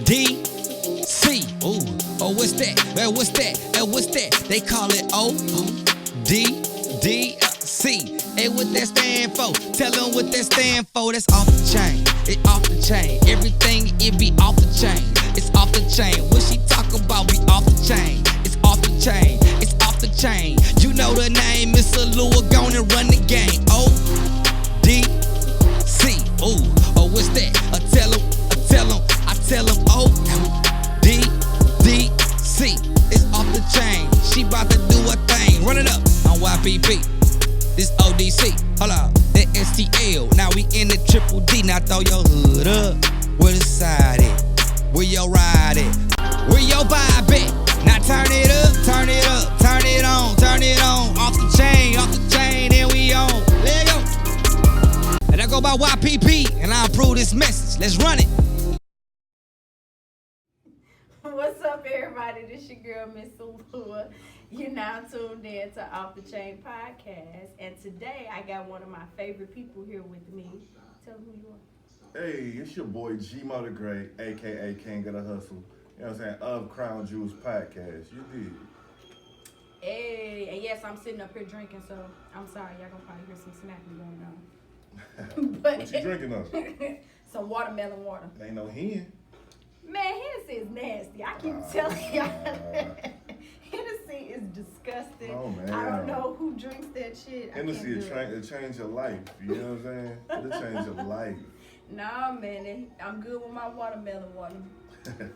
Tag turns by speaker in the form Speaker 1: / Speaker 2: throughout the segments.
Speaker 1: D C. Ooh, oh, what's that? What's that? What's that? They call it O D C. Hey, what that stand for? Tell them what that stand for. That's off the chain. It off the chain. Everything it be off the chain. It's off the chain. What she talk about be off the chain. It's off the chain. It's off the chain. You know the name, Miss Allure, gonna run the game. O D C. Ooh, oh, what's that? I tell them. O D C. It's off the chain. She bout to do her thing. Run it up on YPP. This ODC, hold on, that STL. Now we in the triple D. Now throw your hood up. Where the side at? Where your ride at? Where your vibe at? Now turn it up, turn it up, turn it on, turn it on. Off the chain, and we on. Let go. And I go by YPP, and I approve this message. Let's run it.
Speaker 2: What's up, everybody? This your girl, Miss Allure. You're now tuned in to Off the Chain Podcast, and today I got one of my favorite people here with me. Tell them who you are.
Speaker 3: Hey, it's your boy G Mo the Great, aka King of the Hustle. You know what I'm saying? Of Krown Juice Podcast. You did.
Speaker 2: Hey, and yes, I'm sitting up here drinking, so I'm sorry, y'all gonna probably hear some smacking going on.
Speaker 3: What you drinking of?
Speaker 2: Some watermelon water.
Speaker 3: Ain't no hen.
Speaker 2: Man, Hennessy is nasty. I keep telling y'all. Hennessy is disgusting.
Speaker 3: Oh, man.
Speaker 2: I don't know who drinks that shit.
Speaker 3: Hennessy will change your life. You know what I'm saying? It'll change your life.
Speaker 2: Nah, man. I'm good with my watermelon water.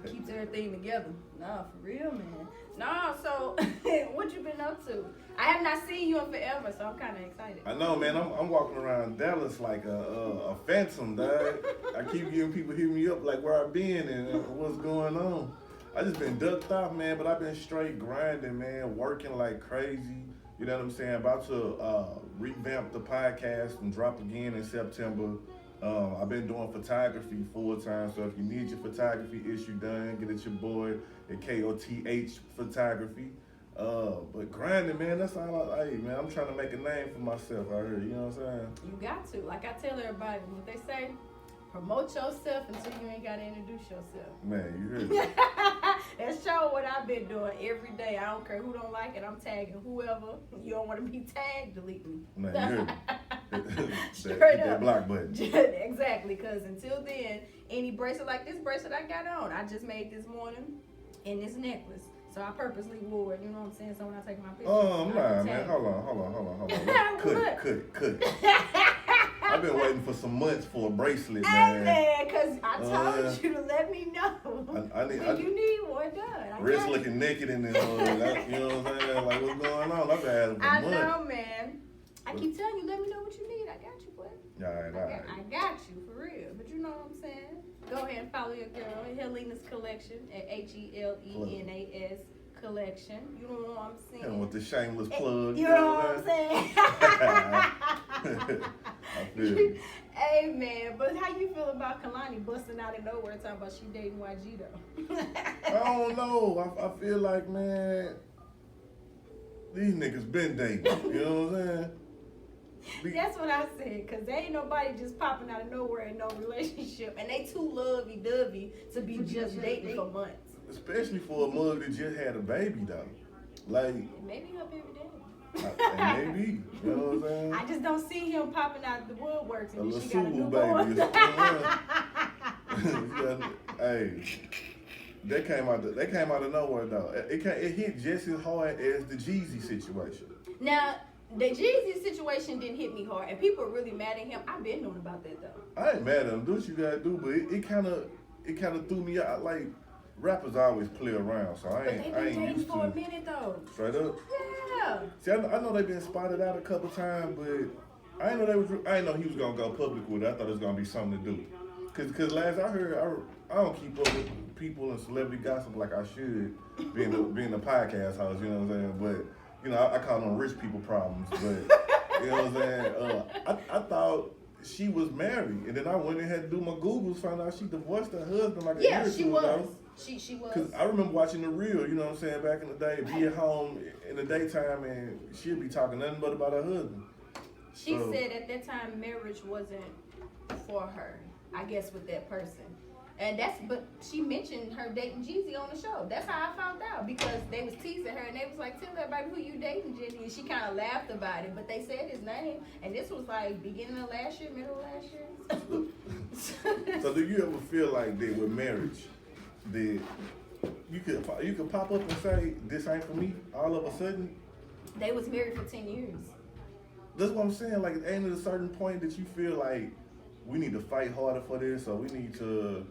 Speaker 2: Keeps everything together. Nah, for real, man. Nah, so what you been up to? I have not seen you in forever, so I'm kind of excited.
Speaker 3: I know, man. I'm walking around Dallas like a phantom, dog. I keep getting people hitting me up like where I been and what's going on. I just been ducked off, man, but I've been straight grinding, man, working like crazy. You know what I'm saying? About to revamp the podcast and drop again in September. I've been doing photography full time, so if you need your photography issue done, get it your boy at KOTH Photography. But grinding, man, that's all I man, I'm trying to make a name for myself out here, you know what I'm saying?
Speaker 2: You got to. Like I tell everybody, what they say, promote yourself until you ain't got to introduce yourself.
Speaker 3: Man, you heard me.
Speaker 2: That's sure what I've been doing every day. I don't care who don't like it. I'm tagging whoever. You don't want to be tagged, delete me.
Speaker 3: Man, you heard me.
Speaker 2: Straight up.
Speaker 3: That block button.
Speaker 2: Exactly, because until then, any bracelet like this bracelet I got on, I just made this morning, and this necklace. So I purposely wore it, you know what I'm saying? So when I take my picture.
Speaker 3: Nah, man. Hold on. Cut. I've been waiting for some months for a bracelet, man.
Speaker 2: Hey, man, because I told you to let me know. You need one done.
Speaker 3: Wrist looking naked in this, you know what I'm saying? Like, what's going on? I've been having for months.
Speaker 2: I know, man. I keep telling you, let me know what you need. I got you, boy.
Speaker 3: All right.
Speaker 2: I got you, for real. But you know what I'm saying? Go ahead and follow your girl, Helena's Collection, at HELENAS Collection. You know what I'm saying?
Speaker 3: And with the shameless plug.
Speaker 2: You know what I'm saying?
Speaker 3: I feel you.
Speaker 2: Hey, man, but how you feel about Kalani busting out of nowhere talking about she dating YG, though?
Speaker 3: I don't know. I feel like, man, these niggas been dating. You know what I'm saying?
Speaker 2: That's what I said, because there ain't nobody just popping out of nowhere in no relationship. And they too lovey-dovey to be just dating for months.
Speaker 3: Especially for a mug that just had a baby, though. Like,
Speaker 2: maybe her baby daddy.
Speaker 3: Maybe, you know what I'm saying?
Speaker 2: I just don't see him popping out the woodworks and
Speaker 3: a
Speaker 2: she got a new
Speaker 3: baby. Hey, they came out of nowhere though. It hit just as hard as the Jeezy situation.
Speaker 2: Now, the Jeezy situation didn't hit me hard, and people are really mad at him. I've been knowing about that though.
Speaker 3: I ain't mad at him. Do what you gotta do, but it kind of threw me out. Like, rappers always play around, so I ain't used to.
Speaker 2: For a minute though.
Speaker 3: Straight up.
Speaker 2: Yeah.
Speaker 3: See, I know they've been spotted out a couple times, but I didn't know he was gonna go public with it. I thought it was gonna be something to do. Cause last I heard, I don't keep up with people and celebrity gossip like I should, being a podcast host. You know what I'm saying? But you know, I call them rich people problems. But you know what I'm saying? I thought she was married, and then I went and had to do my Googles, found out she divorced her husband like a year or two ago.
Speaker 2: She was.
Speaker 3: Because I remember watching The Real, you know what I'm saying, back in the day, be at home in the daytime and she'd be talking nothing but about her husband.
Speaker 2: She said at that time marriage wasn't for her, I guess, with that person. And but she mentioned her dating Jeezy on the show. That's how I found out, because they was teasing her and they was like, tell everybody who you dating, Jenny. And she kind of laughed about it, but they said his name. And this was like beginning of last year, middle of last year.
Speaker 3: So do you ever feel like that with marriage, that you could pop up and say, this ain't for me, all of a sudden?
Speaker 2: They was married for 10 years.
Speaker 3: That's what I'm saying. Like, ain't at a certain point that you feel like we need to fight harder for this, or we need to,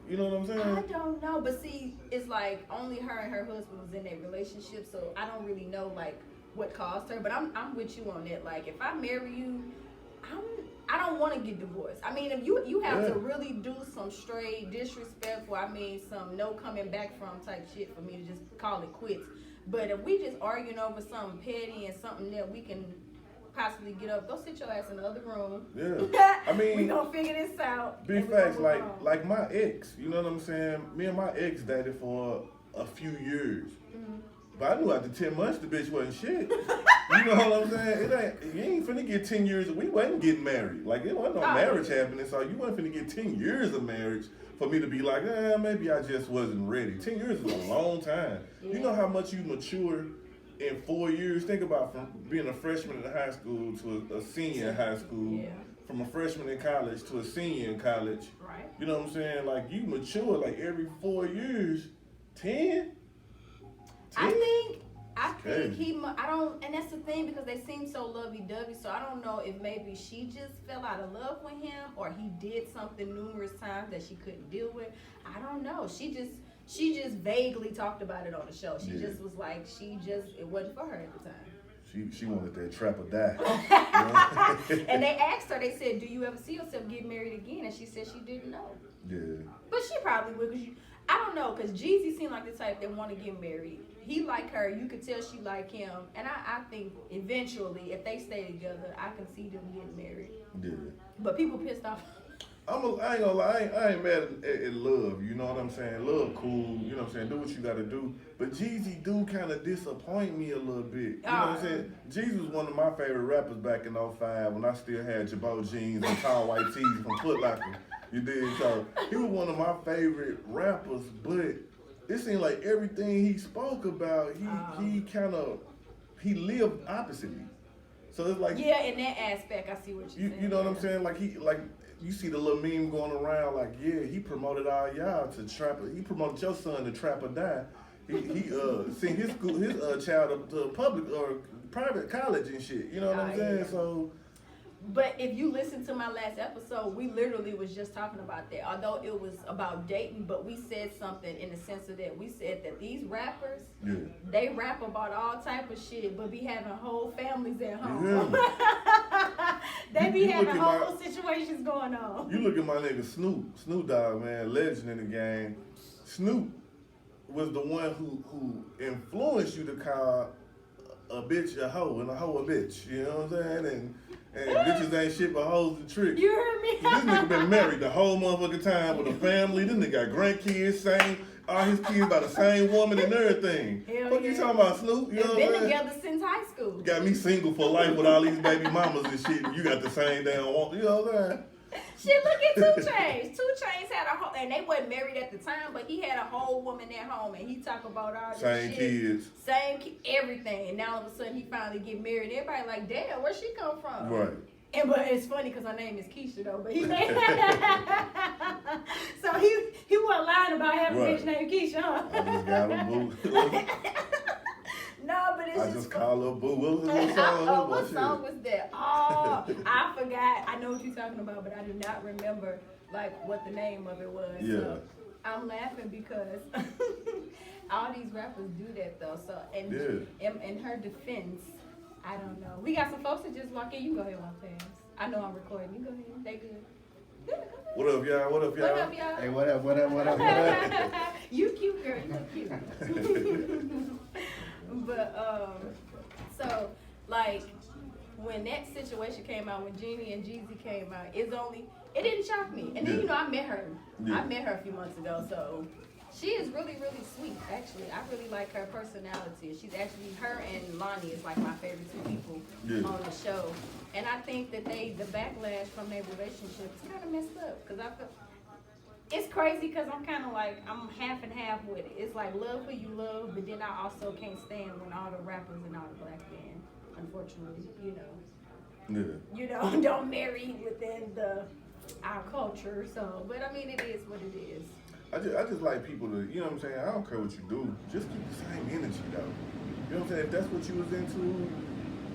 Speaker 3: you know what I'm saying?
Speaker 2: I don't know, but see, it's like only her and her husband was in a relationship, so I don't really know like what caused her. But I'm with you on that. Like, if I marry you, I don't want to get divorced. I mean, if you have to really do some straight disrespectful, I mean, some no coming back from type shit for me to just call it quits. But if we just arguing over something petty and something that we can possibly get up, go sit your ass in the other room.
Speaker 3: Yeah. I mean,
Speaker 2: we gonna figure this out.
Speaker 3: Big facts, like my ex, you know what I'm saying? Me and my ex dated for a few years. Mm-hmm. But I knew after 10 months the bitch wasn't shit. You know what I'm saying? You ain't finna get 10 years. We wasn't getting married. Like, it wasn't no marriage happening, so you wasn't finna get 10 years of marriage for me to be like, maybe I just wasn't ready. 10 years is a long time. Yeah. You know how much you mature in 4 years? Think about from being a freshman in high school to a senior in high school, from a freshman in college to a senior in college.
Speaker 2: Right.
Speaker 3: You know what I'm saying? Like, you mature like every 4 years. 10?
Speaker 2: I think I don't, and that's the thing, because they seem so lovey-dovey, so I don't know if maybe she just fell out of love with him, or he did something numerous times that she couldn't deal with. I don't know. She just vaguely talked about it on the show. She just was like, it wasn't for her at the time.
Speaker 3: She wanted that trap or die.
Speaker 2: And they asked her, they said, do you ever see yourself getting married again? And she said she didn't know.
Speaker 3: Yeah.
Speaker 2: But she probably would, because I don't know, because Jeezy seemed like the type that want to get married. He like her, you could tell she like him, and I think eventually, if they stay together, I can see them getting married.
Speaker 3: Yeah.
Speaker 2: But people pissed off.
Speaker 3: I ain't gonna lie, I ain't mad at love, you know what I'm saying? Love cool, you know what I'm saying? Do what you gotta do. But Jeezy do kind of disappoint me a little bit. You know what I'm saying? Jeezy was one of my favorite rappers back in 05 when I still had Jabot jeans and tall white tees from Foot Locker. You did? So he was one of my favorite rappers, but it seemed like everything he spoke about, he lived oppositely. So it's like,
Speaker 2: yeah, in that aspect, I see what you're saying.
Speaker 3: You know what I'm saying? Like you see the little meme going around, like, yeah, he promoted all y'all to trap. He promoted your son to trap or die. He sent his child up to public or private college and shit. You know what I'm saying?
Speaker 2: Yeah.
Speaker 3: So.
Speaker 2: But if you listen to my last episode, we literally was just talking about that. Although it was about dating, but we said something in the sense of that we said that these rappers, they rap about all type of shit, but be having whole families at home. Yeah. They be having whole situations going on.
Speaker 3: You look at my nigga Snoop Dogg, man, legend in the game. Snoop was the one who influenced you to call a bitch a hoe and a hoe a bitch. You know what I'm saying? And bitches ain't shit but hoes and tricks.
Speaker 2: You heard me?
Speaker 3: This nigga been married the whole motherfucking time with a family. This nigga got grandkids, all his kids by the same woman and everything. What you talking about, Snoop? You know what I'm saying?
Speaker 2: Been together since high school.
Speaker 3: Got me single for life with all these baby mamas and shit. And you got the same damn one. You know what I'm saying?
Speaker 2: Shit, look at 2 Chainz. 2 Chainz had a whole, and they wasn't married at the time, but he had a whole woman at home, and he talk about all this
Speaker 3: same
Speaker 2: shit.
Speaker 3: Kids.
Speaker 2: Everything. And now all of a sudden he finally get married. Everybody like, damn, where she come from?
Speaker 3: Right.
Speaker 2: But it's funny because her name is Keisha though. But he made so he wasn't lying about having a bitch named Keisha, huh?
Speaker 3: I just got a boo.
Speaker 2: No, but it's
Speaker 3: I just call her boo. What was the song?
Speaker 2: What song was that? Oh, I forgot. I know what you're talking about, but I do not remember like what the name of it was.
Speaker 3: Yeah.
Speaker 2: So I'm laughing because all these rappers do that though. So in her defense, I don't know. We got some folks that just walk in. You go ahead and walk past. I know I'm recording. You go ahead. They good.
Speaker 3: What up, y'all? What up, y'all?
Speaker 4: Hey, what up?
Speaker 2: You cute, girl. You look cute. But so like when that situation came out, when Jeannie and Jeezy came out, it didn't shock me. And then I met her. I met her a few months ago, so she is really, really sweet, actually. I really like her personality. She's actually, her and Lonnie is like my favorite 2 people on the show. And I think that the backlash from their relationship is kind of messed up. Because I feel, It's crazy because I'm kind of like, I'm half and half with it. It's like love who you love, but then I also can't stand when all the rappers and all the black men, unfortunately, don't marry within our culture. So, but I mean, it is what it is.
Speaker 3: I just like people to, you know what I'm saying? I don't care what you do. Just keep the same energy, though. You know what I'm saying? If that's what you was into,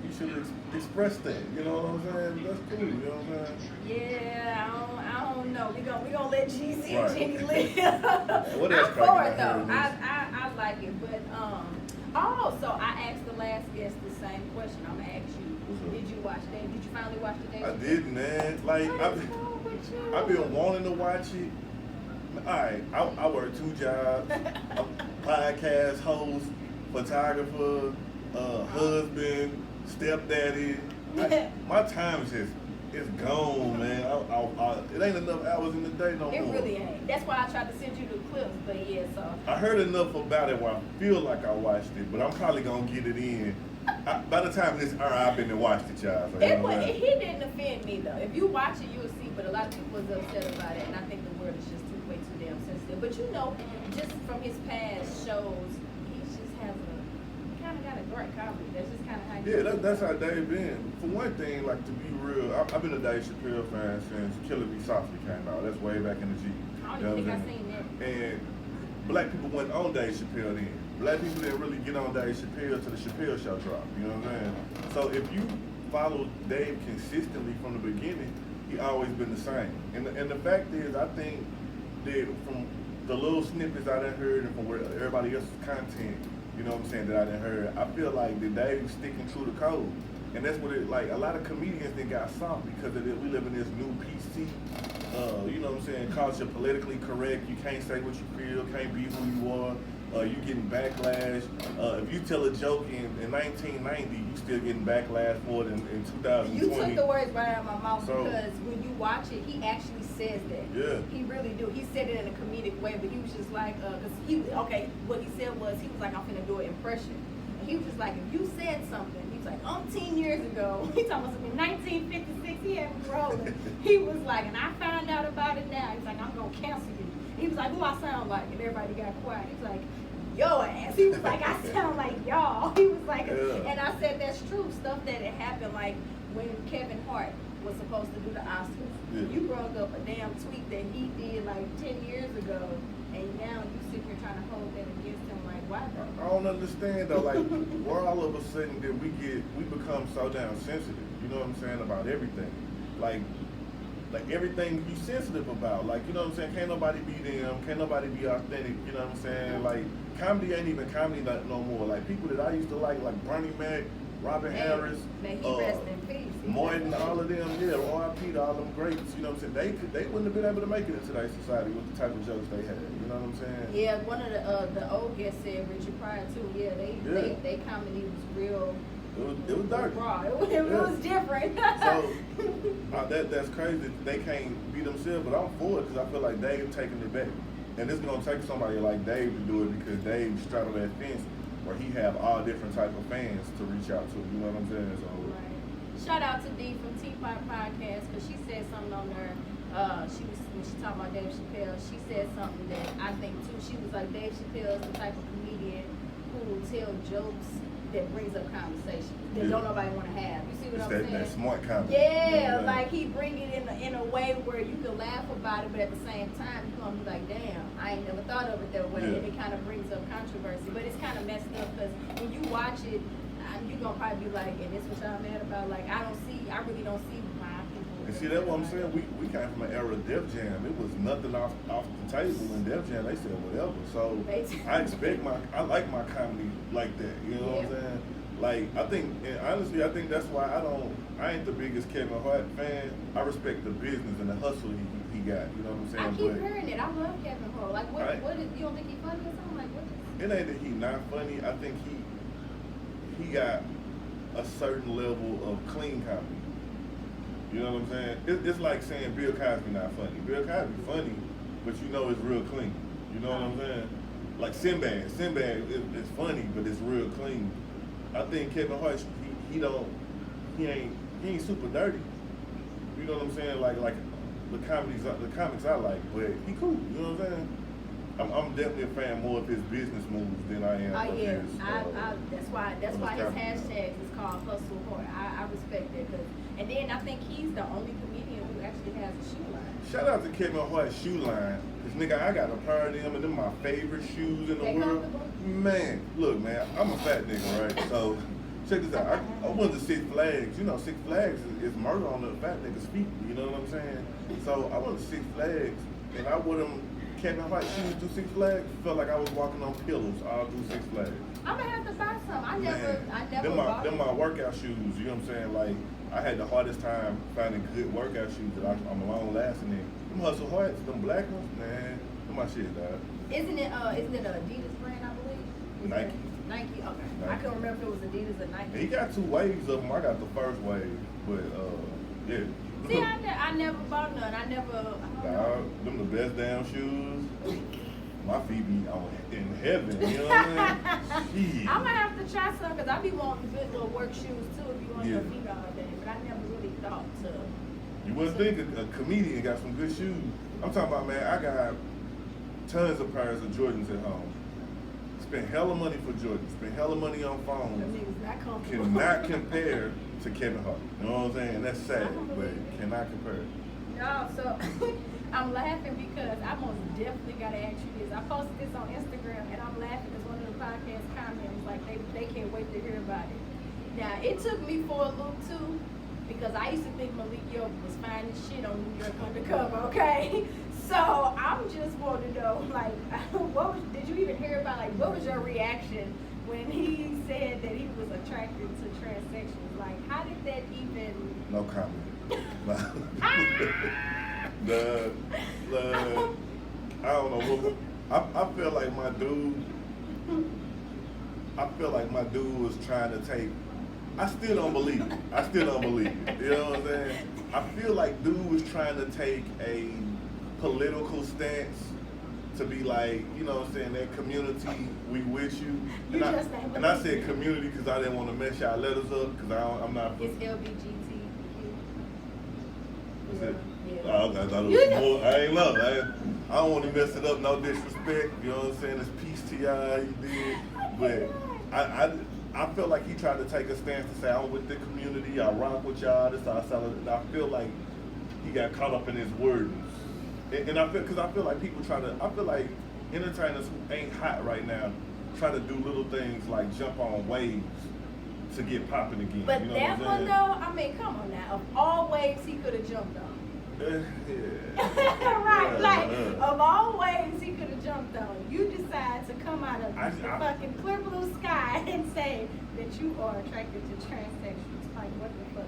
Speaker 3: you should express that. You know what I'm saying? That's cool. You know what I'm saying?
Speaker 2: Yeah, I don't know. We gonna let Jeezy and
Speaker 3: Right.
Speaker 2: Jenny live.
Speaker 3: What else
Speaker 2: I'm for it
Speaker 3: cracking
Speaker 2: though.
Speaker 3: out here,
Speaker 2: I like it, but so I asked the last guest the same question. I'm gonna ask you.
Speaker 3: What's up?
Speaker 2: Did you watch Dave? Did you finally watch the Dave?
Speaker 3: I didn't, man. Like,
Speaker 2: What is wrong with you?
Speaker 3: I've been wanting to watch it. Alright, I work 2 jobs. I'm podcast host, photographer, husband, stepdaddy. My time is just, it's gone, man. It ain't enough hours in the day no more.
Speaker 2: It really ain't. That's why I tried to send you the clips, but yeah, so.
Speaker 3: I heard enough about it where I feel like I watched it, but I'm probably gonna get it in. By the time this I've been to watch it, y'all. So,
Speaker 2: He didn't offend me though. If you watch it, you'll see. But a lot of people is upset about it, and I think the world is just way too damn sensitive. But you know, just from his past shows, he just has kind of got a great comedy. That's just kind of how.
Speaker 3: That's how Dave been. For one thing, like to be real, I've been a Dave Chappelle fan since Killer Be Softly came out. That's way back in the G.
Speaker 2: I don't even think I've seen that.
Speaker 3: And black people went on Dave Chappelle then. Black people didn't really get on Dave Chappelle till the Chappelle show dropped. You know what I'm saying? So if you follow Dave consistently from the beginning, he always been the same. And the fact is, I think that from the little snippets I done heard and from where everybody else's content, you know what I'm saying, that I done heard, I feel like that Dave's sticking true to code. And that's what it, like, a lot of comedians that got soft because of it. We live in this new PC, you know what I'm saying, culture, politically correct. You can't say what you feel, can't be who you are. You getting backlash. If you tell a joke in 1990, you still getting backlash for it in 2020.
Speaker 2: You took the words right out of my mouth
Speaker 3: So,
Speaker 2: because when you watch it, he actually says that.
Speaker 3: Yeah.
Speaker 2: He really do. He said it in a comedic way, but he was just like, what he said was, he was like, I'm finna do an impression. And he was just like, if you said something, he was like, 10 years ago, he talking about something in 1956, he had me rolling. He was like, and I found out about it now. He's like, I'm gonna cancel you. He was like, who I sound like? And everybody got quiet. He was like, yo ass. He was like, I sound like y'all. He was like, and I said, that's true. Stuff that had happened, like when Kevin Hart was supposed to do the Oscars.
Speaker 3: Yeah.
Speaker 2: You brought up a damn tweet that he did like 10 years ago, and now you sit here trying to hold that against him. Like, why?
Speaker 3: I don't understand though. Like, why all of a sudden did we become so damn sensitive? You know what I'm saying, about everything. Like everything you sensitive about. Like, you know what I'm saying? Can't nobody be them. Can't nobody be authentic. You know what I'm saying? Like, comedy ain't even comedy no more. Like, people that I used to like Bernie Mac, Robin Harris,
Speaker 2: he rest in peace.
Speaker 3: Martin, all of them, R.I.P. to all them greats. You know what I'm saying? They wouldn't have been able to make it in today's society with the type of jokes they had. You know what I'm saying?
Speaker 2: Yeah, one of the old guests said Richard Pryor too. Yeah, they comedy was real.
Speaker 3: It was dark.
Speaker 2: Raw. It was different.
Speaker 3: So that's crazy. They can't be themselves, but I'm for it because I feel like Dave taking it back, and it's gonna take somebody like Dave to do it because Dave straddled that fence where he have all different type of fans to reach out to. You know what I'm saying? So.
Speaker 2: Right. Shout out to Dee from Teapot Podcast because she said something on there. When she talked about Dave Chappelle, she said something that I think too. She was like, Dave Chappelle is the type of comedian who will tell jokes that brings up conversation that don't nobody want to have. You see what I'm saying?
Speaker 3: That smart comedy.
Speaker 2: Yeah, like he bring it in a way where you can laugh about it, but at the same time you're gonna be like, damn, I ain't never thought of it that way, and it kind of brings up controversy. But it's kind of messed up because when you watch it, you're gonna probably be like, and this what y'all mad about? Like, I really don't see why people.
Speaker 3: And see, that's what I'm saying. We came from an era of Def Jam. It was nothing off the table in Def Jam. They said whatever. So I like my comedy like that. You know what I'm saying? Like, I think that's why I ain't the biggest Kevin Hart fan. I respect the business and the hustle he got. You know what I'm saying?
Speaker 2: I keep hearing it. I love Kevin Hart. Like, what is, you don't think he funny or something? Like, what is?
Speaker 3: It ain't that he not funny. I think he got a certain level of clean comedy. You know what I'm saying? It's like saying Bill Cosby not funny. Bill Cosby funny, but you know it's real clean. You know what I'm saying? Like Sinbad is funny, but it's real clean. I think Kevin Hart, he ain't super dirty. You know what I'm saying? Like the comics I like, but he cool. You know what I'm saying? I'm definitely a fan more of his business moves than I am of
Speaker 2: yeah,
Speaker 3: his.
Speaker 2: that's why his hashtags is called Hustle Hard. I respect that, and then I think he's the only comedian who actually has a shoe line.
Speaker 3: Shout out to Kevin Hart's shoe line. Cause nigga, I got a pair of them and they're my favorite shoes in the world. Man, look, man, I'm a fat nigga, right? So check this out. I went to Six Flags. You know, Six Flags is murder on the fat nigga's feet. You know what I'm saying? So I went to Six Flags and I wore them Kevin Hart shoes through Six Flags. Felt like I was walking on pillows all through Six Flags.
Speaker 2: I'm gonna have to buy some. I never bought
Speaker 3: them my workout shoes. You know what I'm saying? Like I had the hardest time finding good workout shoes that I'm long lasting in. Them Hustle Hearts, them black ones, man, them my shit, dog.
Speaker 2: Isn't it an Adidas brand, I believe?
Speaker 3: Nike.
Speaker 2: Nike, okay.
Speaker 3: Nike.
Speaker 2: I couldn't remember if it was Adidas or Nike.
Speaker 3: He got 2 waves of them. I got the first wave, but yeah.
Speaker 2: See, I never bought none. I don't know.
Speaker 3: Them the best damn shoes. My feet be in heaven, you know what I mean?
Speaker 2: I'm gonna have to try some because I be wanting good little work shoes too if you want your feet all day. But I never really thought to.
Speaker 3: You wouldn't think a comedian got some good shoes. I'm talking about, man, I got tons of pairs of Jordans at home. Spent hella money for Jordans. Spent hella money on phones. Cannot compare to Kevin Hart. You know what I'm saying? That's sad, but cannot compare.
Speaker 2: No, so I'm laughing because I most definitely gotta ask you this. I posted this on Instagram and I'm laughing because one of the podcast comments like they can't wait to hear about it. Now it took me for a loop too because I used to think Malik Yoba was fine as shit on New York Undercover. Okay, so I'm just want to know like did you even hear about what was your reaction when he said that he was attracted to transsexuals? Like how did that even?
Speaker 3: No comment. I don't know. I feel like my dude was trying to take. I still don't believe it. You know what I'm saying? I feel like dude was trying to take a political stance to be like, you know what I'm saying, that community, we with you. And I said community because I didn't want to mess y'all letters up because I'm not.
Speaker 2: It's LBGT.
Speaker 3: Yeah. I thought it was more. I ain't love. I don't want to mess it up. No disrespect. You know what I'm saying? It's peace to y'all. You did, but I feel like he tried to take a stance to say I'm with the community. I rock with y'all. This I feel like he got caught up in his wordings, and I feel like people try to. I feel like entertainers who ain't hot right now try to do little things like jump on waves to get popping again.
Speaker 2: But
Speaker 3: you know
Speaker 2: that one though, I mean, come on now. Of all waves he could have jumped on. Right, of all waves he could have jumped on, you decide to come out of the fucking clear blue sky and say that you are attracted to transsexuals. Like, what the fuck?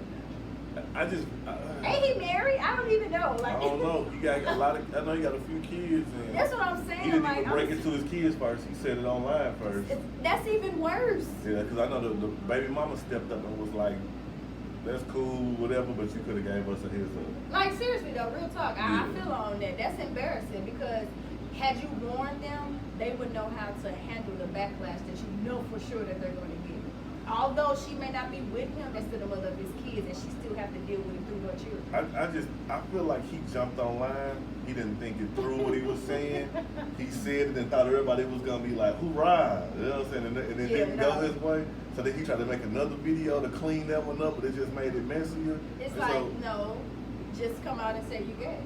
Speaker 2: Ain't he married? I don't even know. Like,
Speaker 3: I don't know. He got a lot of. I know he got a few kids. And
Speaker 2: that's what I'm saying.
Speaker 3: He didn't even break it to his kids first. He said it online first.
Speaker 2: That's even worse.
Speaker 3: Yeah, because I know the baby mama stepped up and was like, "That's cool, whatever," but you could have gave us a heads up.
Speaker 2: Like seriously though, real talk. I feel on that. That's embarrassing because had you warned them, they would know how to handle the backlash that you know for sure that they're going to get. Although she may not be with him, that's still the mother of his kids, and she still have to deal with it through her children.
Speaker 3: I feel like he jumped online. He didn't think it through what he was saying. He said it and thought everybody was gonna be like, "Hoorah!" You know what I'm saying? And it didn't go his way. So then he tried to make another video to clean that one up, but it just made it messier.
Speaker 2: It's
Speaker 3: and
Speaker 2: like, no, just come out and say you gay.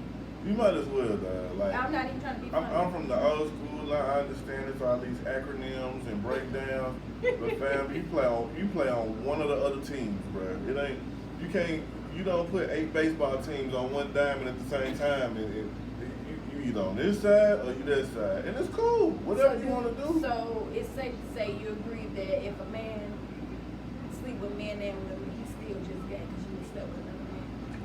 Speaker 3: You might as well, like.
Speaker 2: I'm not even trying to be funny.
Speaker 3: I'm from the old school. I understand it's all these acronyms and breakdowns, but fam, you play on one of the other teams, bro. It ain't. You don't put 8 baseball teams on one diamond at the same time, and you either on this side or you that side, and it's cool. Whatever you want to do. So
Speaker 2: it's safe to say you agree that if a man sleep with men and women, he's still just gay because you slept with another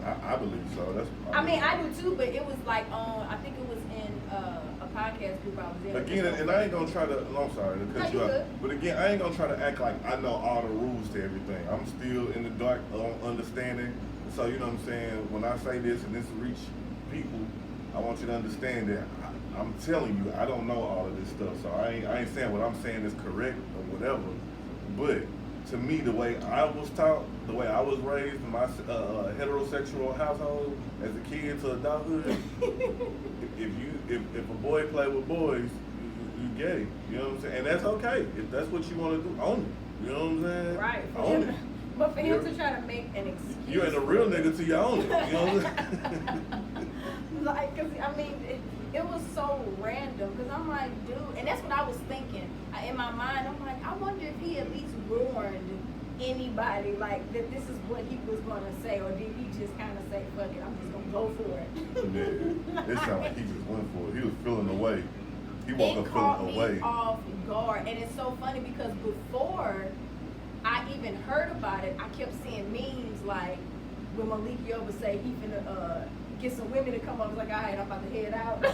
Speaker 2: man.
Speaker 3: I believe so.
Speaker 2: I mean, I do too, but it was like I think it was in a podcast group I was in.
Speaker 3: Again, and I ain't gonna try to. I'm sorry to cut you off, but again, I ain't gonna try to act like I know all the rules to everything. I'm still in the dark on understanding. So you know what I'm saying. When I say this and this reach people, I want you to understand that I'm telling you I don't know all of this stuff. So I ain't saying what I'm saying is correct or whatever, but to me, the way I was taught, the way I was raised in my heterosexual household as a kid to adulthood, if a boy play with boys, you gay. You know what I'm saying? And that's okay. If that's what you want to do, own it. You know what I'm saying?
Speaker 2: Right.
Speaker 3: Own it.
Speaker 2: But for him to try to make an excuse.
Speaker 3: You ain't a real nigga till you own it. You know what I'm saying?
Speaker 2: Like, cause I mean, it was so random. Cause I'm like, dude, and that's what I was thinking in my mind. I'm like, I wonder if he at least warned anybody like that this is what he was gonna say, or did he just kind of say, fuck it, I'm just gonna go for it.
Speaker 3: Yeah, it sounded like he just went for it. He was feeling away. He woke up feeling away.
Speaker 2: It caught me off guard, and it's so funny because before I even heard about it, I kept seeing memes like when Malik Yoba say he finna get some women to come up. I was like, all right, I'm about to head out.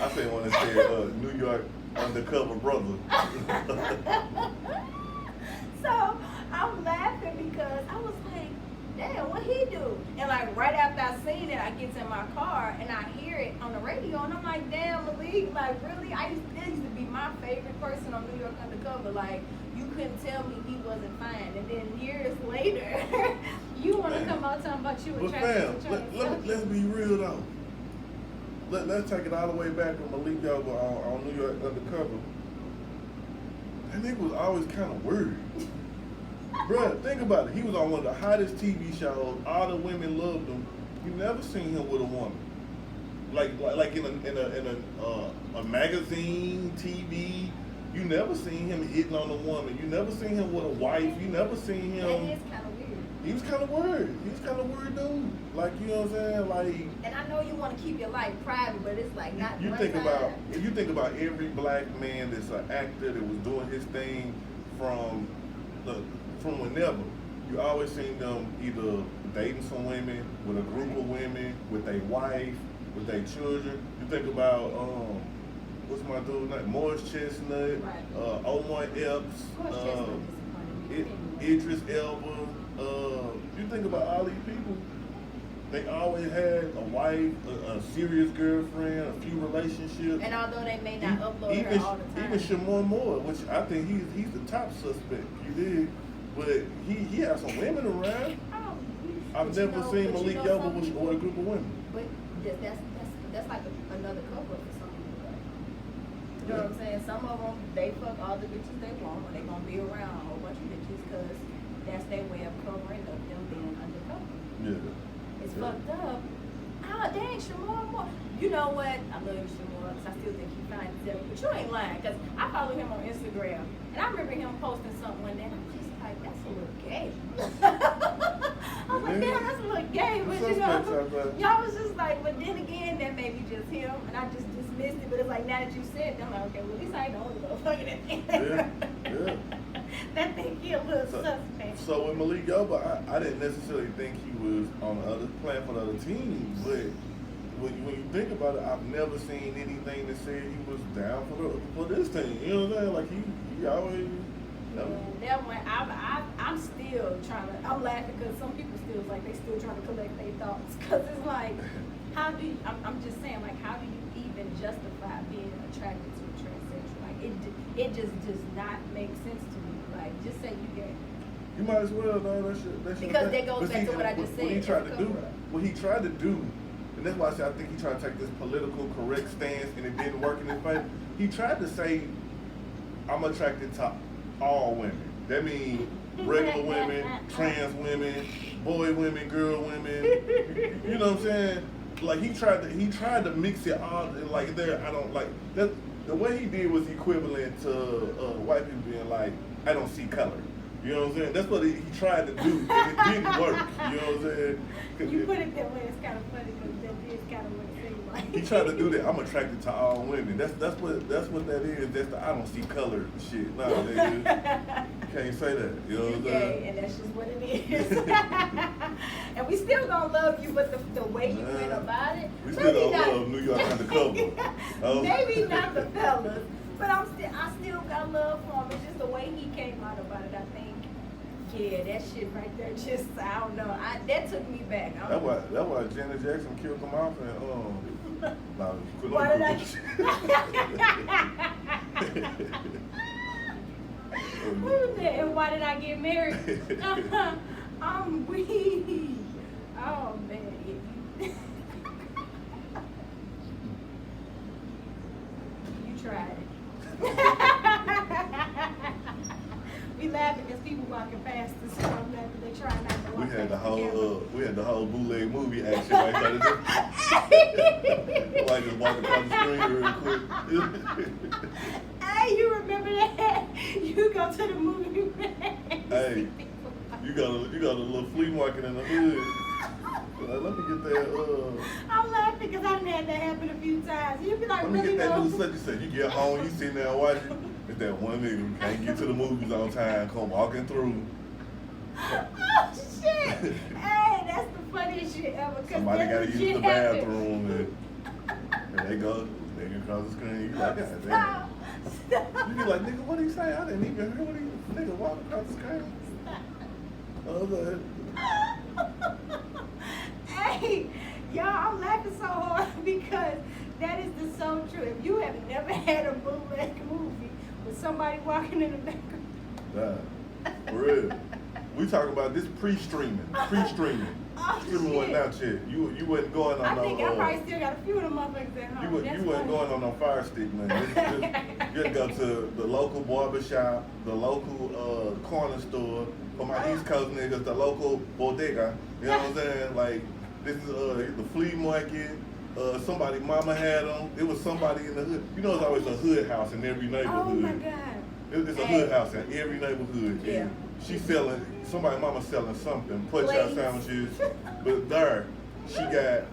Speaker 3: I said when it said New York undercover brother.
Speaker 2: So I'm laughing because I was like, damn, what he do? And like right after I seen it, I get in my car and I hear it on the radio, and I'm like, damn, Malik, like really? This used to be my favorite person on New York Undercover. Like, you couldn't tell me he wasn't fine. And then years later, you want to come out talking about you attracted to trans.
Speaker 3: Let's be real though. Let's take it all the way back from Malik Yoba on New York Undercover. That nigga was always kind of weird. Bruh, think about it. He was on one of the hottest TV shows. All the women loved him. You never seen him with a woman. Like in a magazine, TV. You never seen him hitting on a woman. You never seen him with a wife. You never seen him.
Speaker 2: That is kind of weird.
Speaker 3: He was kind of weird. He was kind of weird dude. Like, you know what I'm saying? Like.
Speaker 2: And I know you want to keep your life private, but it's like not.
Speaker 3: You think about if you think about every black man that's an actor that was doing his thing from whenever, you always seen them either dating some women, with a group of women, with their wife, with their children. You think about what's my dude's name? Morris Chestnut,
Speaker 2: Right.
Speaker 3: Omar Epps, Idris Elba. You think about all these people. They always had a wife, a serious girlfriend, a few relationships.
Speaker 2: And although they may not upload
Speaker 3: even,
Speaker 2: her all the time.
Speaker 3: Even Shamar Moore, which I think he's the top suspect. You did, but he has some women around. I've never seen Malik Yoba with a group of women.
Speaker 2: But that's like another cover for some people. Right? You know what I'm saying? Some of them, they fuck all the bitches they want, or they gonna be around a whole bunch of bitches because that's their way of covering up them being undercover.
Speaker 3: Yeah.
Speaker 2: It's fucked up. Oh, dang, Shamar Moore. You know what? I love you, Shamar, because I still think he fine as ever. But you ain't lying, because I follow him on Instagram. And I remember him posting something one day, and I'm just like, that's a little gay. I was like, damn, that's a little gay. But you know, y'all was just like, but then again, that may be just him. And I just dismissed it. But it's like, now that you said it, I'm like, okay, well, at least I ain't the only motherfucker that thinks that. Yeah. That think he a little suspect.
Speaker 3: So with Malik Yoba, I didn't necessarily think he was on the other playing for the other team, but when you think about it, I've never seen anything that said he was down for this team. You know what I'm saying? Like he always.
Speaker 2: That one, I'm still trying to. I'm laughing because some people still like they still trying to collect their thoughts because it's like, how do you? I'm just saying, like, how do you even justify being attracted to a transsexual? Like it just does not make sense to me. Like, just say you gay.
Speaker 3: You might as well, though. That shit.
Speaker 2: Because that goes back to what I just said.
Speaker 3: What he tried to do, and that's why I said I think he tried to take this political correct stance, and it didn't work in his favor. He tried to say, "I'm attracted to all women." That means regular women, trans women, boy women, girl women. You know what I'm saying? Like he tried to mix it all. Like there, I don't like that. The way he did was equivalent to white people being like, "I don't see color." You know what I'm saying? That's what he tried to do, and it didn't work. You know what I'm saying?
Speaker 2: You put it that way, it's kind of funny because that is kind of what it seems like.
Speaker 3: He tried to do that. I'm attracted to all women. That's what that is. That's the I don't see color shit. No, nigga. Can't say that. You know what I'm saying?
Speaker 2: And that's just what it is. And we still gonna love you, but the way you went about it.
Speaker 3: We still gonna love New York Undercover.
Speaker 2: Maybe not the fellas, but I still got love for him. It's just the way he came out about it. I think. Yeah, that shit right there just, I don't know. That took me back.
Speaker 3: That's why Janet Jackson killed him off and
Speaker 2: Why did I? And why did I get married? I'm weak. Oh man. You tried it. We laughing because people walking past us, so I'm laughing. They try not to walk
Speaker 3: We had
Speaker 2: past
Speaker 3: the
Speaker 2: camera.
Speaker 3: whole bootleg movie action right there. Like just walking across the screen real quick.
Speaker 2: Hey, you remember that? You go to the movie.
Speaker 3: Hey, you got a little flea market in the hood. Let me get that.
Speaker 2: I'm laughing because I done had that happen a few times. You be like,
Speaker 3: Let me
Speaker 2: really
Speaker 3: get that
Speaker 2: though?
Speaker 3: new such and such. You get home, you sitting there watching. It's that one nigga who can't get to the movies on time, come walking through.
Speaker 2: Oh shit! Hey, that's the funniest shit ever.
Speaker 3: Somebody gotta use the bathroom and they go across the screen. You like, God damn.
Speaker 2: Stop.
Speaker 3: You be like, nigga, what he say? I didn't even hear what he nigga walk across the screen.
Speaker 2: Hey, y'all, I'm laughing so hard because that is the so true. If you have never had a bootleg movie with somebody walking in the background.
Speaker 3: Nah, for real. We talk about this pre-streaming.
Speaker 2: Oh,
Speaker 3: Streaming wasn't
Speaker 2: shit.
Speaker 3: out yet. You wasn't going on
Speaker 2: I think I probably still got a few of them motherfuckers at home.
Speaker 3: you wasn't going on no fire stick, man. You had to go to the local barber shop, the local corner store. For my East Coast niggas, the local bodega. You know what I'm saying? Like, this is the flea market. Somebody mama had them. It was somebody in the hood. You know, it's always a hood house in every neighborhood.
Speaker 2: Oh my God.
Speaker 3: It's a hood house in every neighborhood.
Speaker 2: Yeah.
Speaker 3: And she's selling, somebody mama selling something, punch-out sandwiches. But there, she got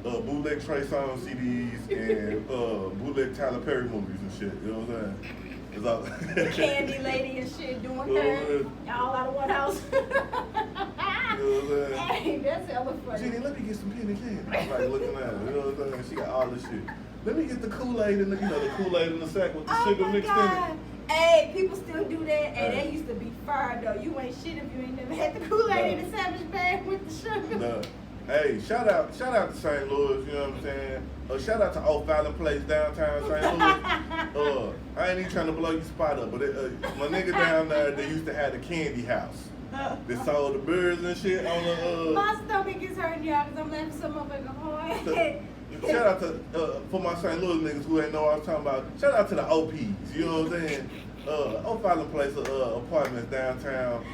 Speaker 3: bootleg Trey Songz CDs and bootleg Tyler Perry movies and shit. You know what I'm saying? It's all
Speaker 2: The candy lady and shit doing her all out of one house.
Speaker 3: You know what I'm saying?
Speaker 2: Hey, that's hella funny.
Speaker 3: Jeannie, let me get some penny candy. I'm like looking at her. You know what I'm saying? She got all this shit. Let me get the Kool-Aid in the, the Kool-Aid in the sack with the sugar
Speaker 2: my
Speaker 3: mixed
Speaker 2: God.
Speaker 3: in it.
Speaker 2: Hey, people still do that, and
Speaker 3: Hey.
Speaker 2: that used to be fire though. You ain't shit if you ain't never had the Kool-Aid in the sandwich bag with the sugar.
Speaker 3: No. Hey, shout out to St. Louis, you know what I'm saying? Shout out to Oak Valley Place downtown St. Louis. I ain't even trying to blow your spot up, but my nigga down there, they used to have the candy house. They sold the birds and shit on the
Speaker 2: My stomach is hurting, y'all, because I'm laughing so motherfucking hard.
Speaker 3: Shout out to for my St. Louis niggas who ain't know what I was talking about. Shout out to the OPs, you know what I'm saying? Oak Valley Place apartments downtown.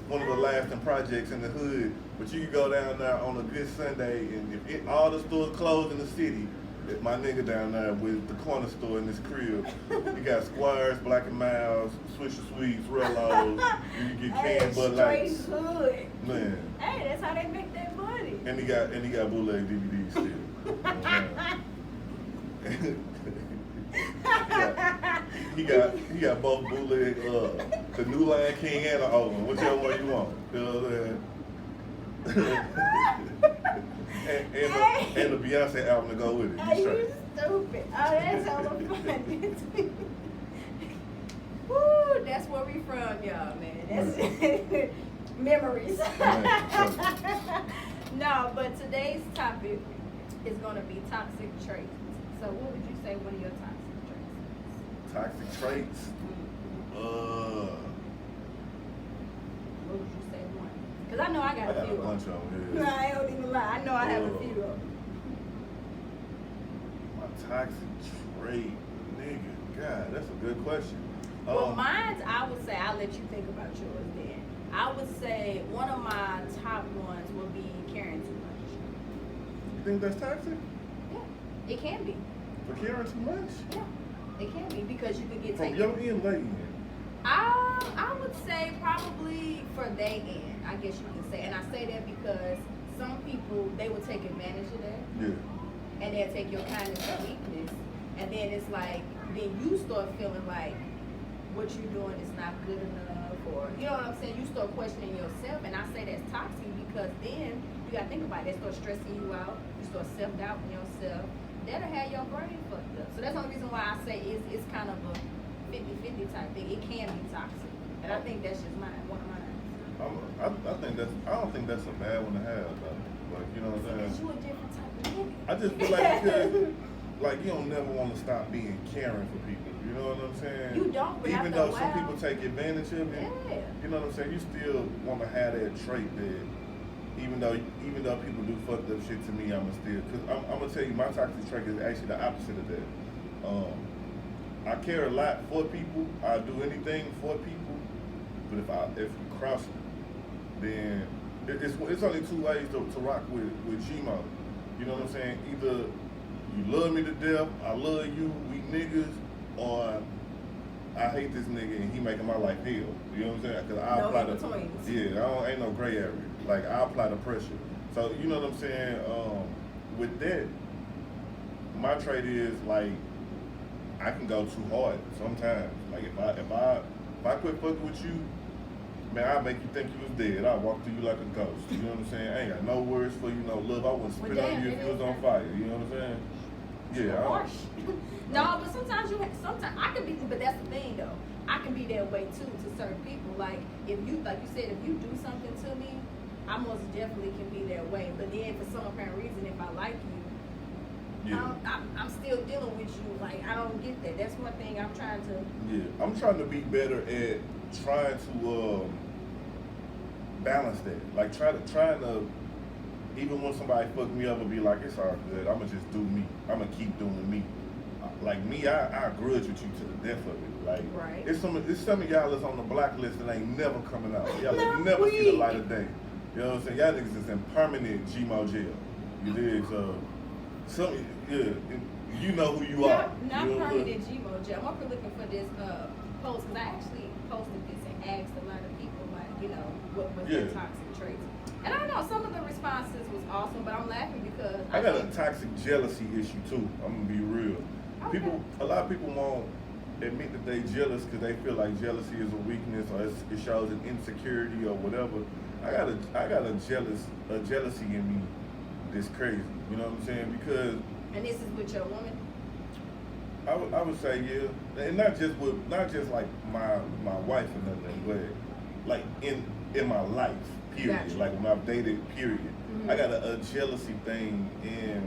Speaker 3: One of the lasting projects in the hood, but you can go down there on a good Sunday, and if all the stores closed in the city, my nigga down there with the corner store in this crib, you got Squires, Black and Miles, Swisher Sweets, Rellos, you can get canned Bud Lights.
Speaker 2: Straight hood.
Speaker 3: Man.
Speaker 2: Hey, that's how they make their money.
Speaker 3: And he got bootleg DVDs still. He got both bootleg, the New Lion King and the old one, whichever one you want. You know what I'm saying? and the Beyonce album to go with it.
Speaker 2: Are you stupid? Oh, that's hella funny. Woo, that's where we from, y'all, man. That's memories. No, but today's topic is going to be toxic traits. So what would you say one of your toxic traits is?
Speaker 3: Toxic traits?
Speaker 2: What would you say one? Because I know I got a few
Speaker 3: a
Speaker 2: of
Speaker 3: bunch
Speaker 2: them.
Speaker 3: of them,
Speaker 2: No,
Speaker 3: yeah.
Speaker 2: I don't even lie. I know I have a few of them.
Speaker 3: My toxic trait, nigga. God, that's a good question.
Speaker 2: Well, mine's, I would say, I'll let you think about yours then. I would say one of my top ones would be caring too much.
Speaker 3: You think that's toxic?
Speaker 2: Yeah, it can be.
Speaker 3: For caring too much?
Speaker 2: Yeah, it can be because you could get
Speaker 3: From
Speaker 2: taken.
Speaker 3: your end, lady end.
Speaker 2: I would say probably for they end, I guess you could say. And I say that because some people, they will take advantage of that.
Speaker 3: Yeah.
Speaker 2: And they'll take your kindness for weakness. And then it's like, then you start feeling like what you're doing is not good enough, or, you know what I'm saying? You start questioning yourself. And I say that's toxic because then you got to think about it. They start stressing you out. You start self-doubting yourself. That'll have your brain fucked up. So that's the only reason why I say it's kind of a 50-50 type thing. It can be toxic. And I think that's just one of mine.
Speaker 3: I don't think that's a bad one to have though. Like, you know what I'm
Speaker 2: Because
Speaker 3: saying?
Speaker 2: you a different type of nigga.
Speaker 3: I just feel like like, you don't never want to stop being caring for people. You know what I'm saying?
Speaker 2: You don't, but
Speaker 3: even
Speaker 2: after
Speaker 3: though
Speaker 2: a
Speaker 3: some
Speaker 2: while,
Speaker 3: people take advantage of it,
Speaker 2: yeah.
Speaker 3: you know what I'm saying? You still want to have that trait that even though people do fucked up shit to me, I'ma still, cause I'm gonna tell you, my toxic trait is actually the opposite of that. I care a lot for people. I do anything for people, but if you cross it, then it's only two ways to rock with Gmo. You know what I'm saying? Either you love me to death, I love you, we niggas, or I hate this nigga and he making my life hell. You know what I'm saying? Cause I apply the ain't no gray area. Like, I apply the pressure. So you know what I'm saying? With that, my trait is like, I can go too hard sometimes. Like if I quit fucking with you, man, I'll make you think you was dead. I'll walk through you like a ghost. You know what I'm saying? I ain't got no words for you, no love. I wouldn't spit on you if you was on fire. You know what I'm saying? Yeah.
Speaker 2: Harsh. No, but sometimes I can be, but that's the thing though. I can be that way too to certain people. Like if you, like you said, if you do something to me, I most definitely can be that way. But then for some apparent reason, if I like you,
Speaker 3: yeah.
Speaker 2: I'm still dealing with you. Like I don't get that. That's one thing I'm trying to.
Speaker 3: Yeah, I'm trying to be better at trying to balance that. Like trying to. Even when somebody fuck me up, I'll be like, it's all good. I'ma just do me. I'ma keep doing me. Like me, I grudge with you to the death of it. Like
Speaker 2: right.
Speaker 3: It's some of y'all that's on the blacklist that ain't never coming out. Y'all never see the light of day. You know what I'm saying? Y'all niggas is in permanent Gmo jail. You dig? So you know who you are.
Speaker 2: Not
Speaker 3: you know
Speaker 2: permanent Gmo jail. I'm up here looking for this post because I actually posted this and asked a lot of people like, you know, what was their toxic traits. And I don't know, some of the responses was awesome, but I'm laughing because
Speaker 3: I got a toxic jealousy issue too. I'm gonna be real.
Speaker 2: Okay.
Speaker 3: A lot of people won't admit that they jealous because they feel like jealousy is a weakness or it shows an insecurity or whatever. I got a jealousy in me that's crazy. You know what I'm saying? Because
Speaker 2: and this is with your woman?
Speaker 3: I would say yeah, and not just like my wife or nothing, but like in my life. Period.
Speaker 2: Gotcha.
Speaker 3: Like when I've dated, period. Mm-hmm. I got a jealousy thing, and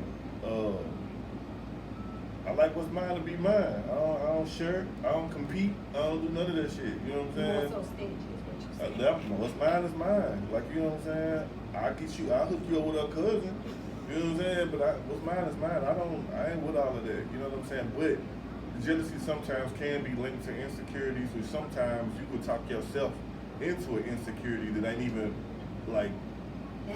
Speaker 3: I like what's mine to be mine. I don't share, I don't compete, I don't do none of that shit. You know what I'm saying?
Speaker 2: More so stingy is what you're saying.
Speaker 3: What's mine is mine. Like, you know what I'm saying? I'll hook you up with her cousin. You know what I'm saying? But what's mine is mine. I ain't with all of that. You know what I'm saying? But jealousy sometimes can be linked to insecurities, which sometimes you could talk yourself into an insecurity that ain't even like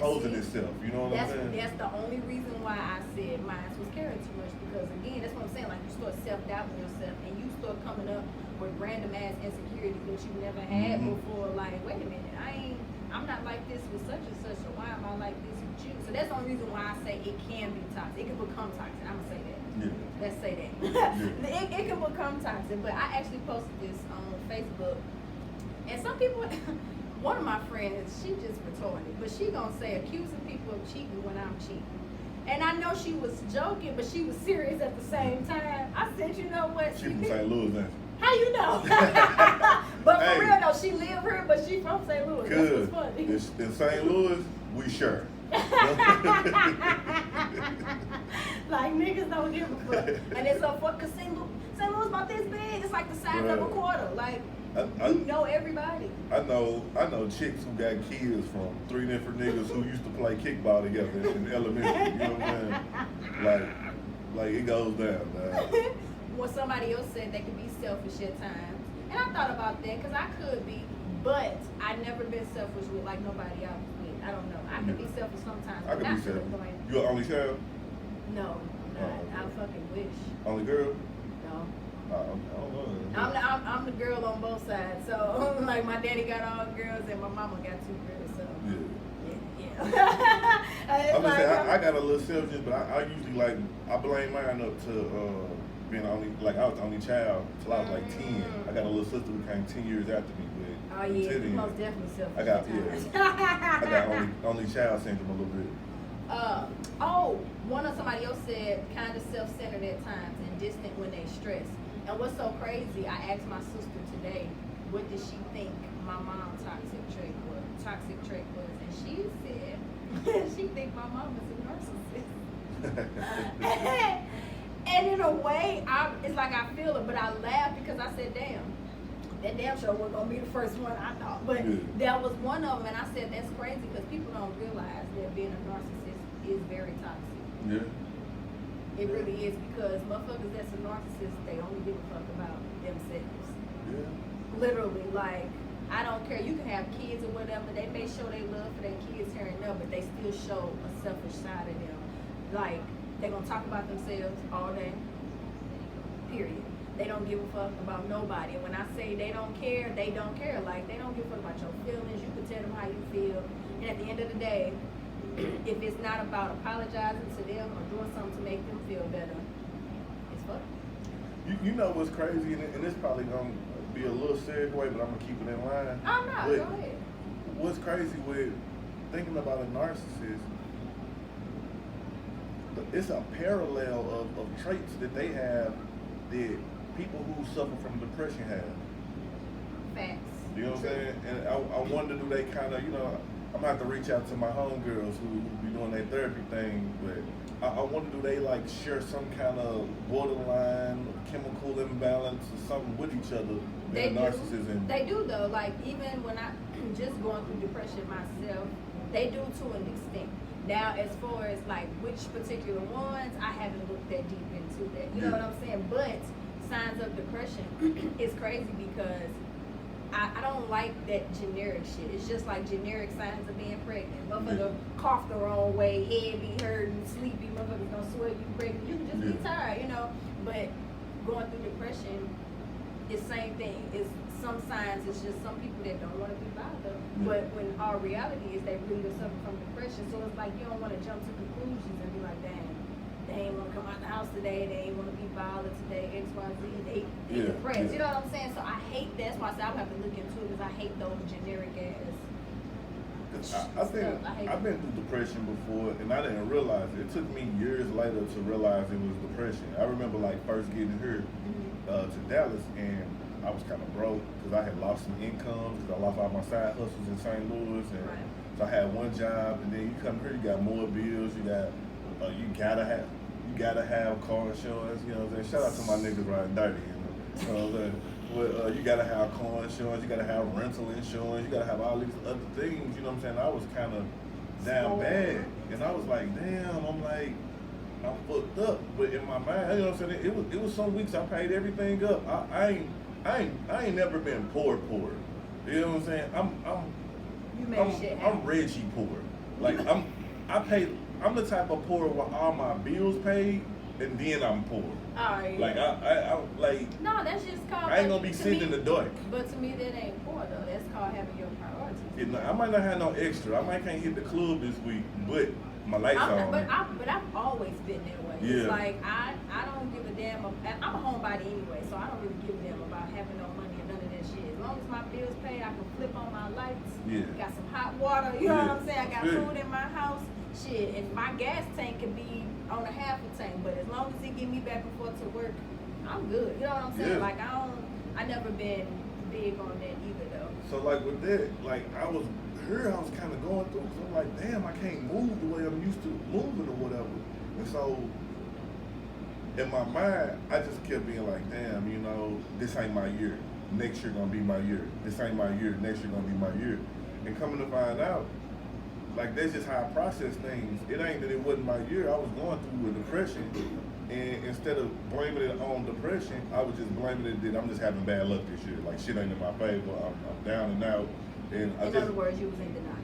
Speaker 3: posing itself, you know what I'm saying?
Speaker 2: That's the only reason why I said mine was caring too much, because again, that's what I'm saying, like you start self-doubting yourself and you start coming up with random ass insecurities that you never had before, like, wait a minute, I'm not like this with such and such, so why am I like this with you? So that's the only reason why I say it can be toxic. It can become toxic. I'm gonna say that. Yeah. Let's say that. Yeah. It can become toxic, but I actually posted this on Facebook, and some people one of my friends, she just retarded, but she gonna say accusing people of cheating when I'm cheating. And I know she was joking, but she was serious at the same time. I said, you know what?
Speaker 3: She from St. Louis, ain't she?
Speaker 2: How you know? But for real though, she live here, but she from St. Louis. That's what's funny.
Speaker 3: In St. Louis, we sure.
Speaker 2: Like niggas don't give a fuck. And it's so fuck, cause St. Louis about this big. It's like the size of a quarter. Like, you know everybody. I know chicks who got kids from 3 different niggas who used to play kickball together in elementary. You know what I'm saying? Like it goes down, man. When somebody else said they could be selfish at times, and I thought about that because I could be, but I never been selfish with like nobody else. I don't know. I can be selfish sometimes.
Speaker 3: I can be selfish. You an only child?
Speaker 2: No, I'm not. I fucking wish.
Speaker 3: Only girl?
Speaker 2: No.
Speaker 3: I don't know.
Speaker 2: I'm the girl on both sides. So like my daddy got all girls and my mama got 2 girls. So yeah.
Speaker 3: I'm just saying I got a little selfish, but I usually I blame mine up to being the only, like I was the only child till I was like 10. I got a little sister who came 10 years after me, but
Speaker 2: oh yeah, you most definitely selfish.
Speaker 3: I got only child syndrome a little bit.
Speaker 2: Somebody else said kind of self-centered at times and distant when they stress. And what's so crazy, I asked my sister today, what did she think my mom's toxic trait was? And she said she think my mom is a narcissist. And in a way, it's like I feel it, but I laugh because I said, damn, that damn show wasn't going to be the first one I thought. But that was one of them, and I said, that's crazy because people don't realize that being a narcissist is very toxic.
Speaker 3: Yeah.
Speaker 2: It really is, because motherfuckers that's a narcissist, they only give a fuck about themselves.
Speaker 3: Yeah.
Speaker 2: Literally, like, I don't care. You can have kids or whatever. They may show their love for their kids here and there, but they still show a selfish side of them. Like, they're going to talk about themselves all day, period. They don't give a fuck about nobody. And when I say they don't care, they don't care. Like, they don't give a fuck about your feelings. You can tell them how you feel. And at the end of the day, if it's not about apologizing to them or doing something to make them feel better, it's fuck.
Speaker 3: You know what's crazy, and it's probably going to be a little segue, but I'm going to keep it in line.
Speaker 2: Oh, no,
Speaker 3: But
Speaker 2: go ahead.
Speaker 3: what's crazy with thinking about a narcissist, it's a parallel of traits that they have that people who suffer from depression have.
Speaker 2: Facts.
Speaker 3: You know what I'm saying? And I wonder, do they kind of, you know, I'm going to have to reach out to my homegirls who be doing their therapy thing, but I wonder, do they like share some kind of borderline chemical imbalance or something with each other?
Speaker 2: They do.
Speaker 3: Narcissism.
Speaker 2: They do though. Like, even when I just going through depression myself, they do to an extent. Now, as far as like which particular ones, I haven't looked that deep into that. You know what I'm saying? But signs of depression is crazy because I don't like that generic shit. It's just like generic signs of being pregnant. Motherfucker cough the wrong way, head be hurting, sleepy. Motherfuckers gonna swear you pregnant. You can just be tired, you know. But going through depression, it's same thing. It's some signs. It's just some people that don't want to be bothered. But when our reality is they really suffer from depression. So it's like you don't want to jump to conclusions and be like, dang, they ain't want to come out the house today. They ain't want to be bothered today. X, Y, Z. They depressed. You know what I'm saying? So I hate that. That's why I say I have to look into it because I hate those generic ass.
Speaker 3: I think I've been through depression before, and I didn't realize it. It took me years later to realize it was depression. I remember like first getting here to Dallas, and I was kind of broke because I had lost some income because I lost all my side hustles in St. Louis, and so I had one job, and then you come here, you got more bills, you gotta have car insurance. You know what I'm saying? Shout out to my niggas riding dirty. You know what I'm saying? But you gotta have car insurance, you gotta have rental insurance, you gotta have all these other things. You know what I'm saying? I was kind of down bad, and I was like, damn, I'm fucked up. But in my mind, you know what I'm saying? It was some weeks I paid everything up. I ain't never been poor. You know what I'm saying? I'm Reggie poor. Like I'm the type of poor where all my bills paid and then I'm poor.
Speaker 2: Oh, yeah.
Speaker 3: Like I like.
Speaker 2: No, that's just called.
Speaker 3: I ain't gonna be sitting in the dark.
Speaker 2: But to me, that ain't poor though. That's called having your priorities.
Speaker 3: I might not have no extra. I might can't hit the club this week, but my lights on.
Speaker 2: But I've always been that way.
Speaker 3: Yeah.
Speaker 2: It's like I don't give a damn. I'm a homebody anyway, so I don't really give a damn about having no money or none of that shit. As long as my bills paid, I can flip on my lights.
Speaker 3: Yeah.
Speaker 2: Got some hot water. You know what I'm saying? I got food in my house. Shit, and my gas tank can be on a half a tank, but as long as it get me back and forth to work, I'm good. You know what I'm saying?
Speaker 3: Yeah.
Speaker 2: Like I never been big on that either though.
Speaker 3: So like with that, like I was kind of going through, because I'm like, damn, I can't move the way I'm used to moving or whatever. And so in my mind, I just kept being like, damn, you know, this ain't my year. Next year gonna be my year. This ain't my year. Next year gonna be my year. And coming to find out, like that's just how I process things. It ain't that it wasn't my year. I was going through a depression, and instead of blaming it on depression, I was just blaming it that I'm just having bad luck this year. Like shit ain't in my favor. I'm down and out. And
Speaker 2: In other words, you was in denial.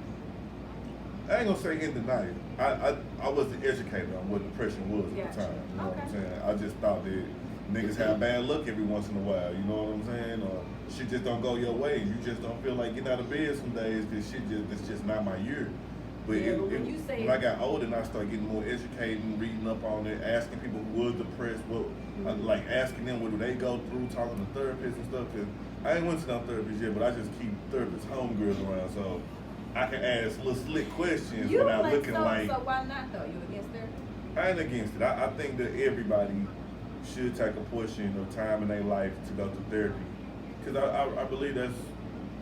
Speaker 3: I ain't gonna say in denial. I wasn't educated on what depression was at the time. You know what I'm saying? I just thought that niggas have bad luck every once in a while. You know what I'm saying? Or shit just don't go your way. You just don't feel like getting out of bed some days because it's just not my year. But when I got older and I started getting more educated and reading up on it, asking people who was depressed, like asking them what do they go through, talking to therapists and stuff. Cause I ain't went to no therapist yet, but I just keep therapist homegirls around so I can ask little slick questions without looking like.
Speaker 2: So why not though? You against therapy?
Speaker 3: I ain't against it. I think that everybody should take a portion of time in their life to go through therapy, because I believe that's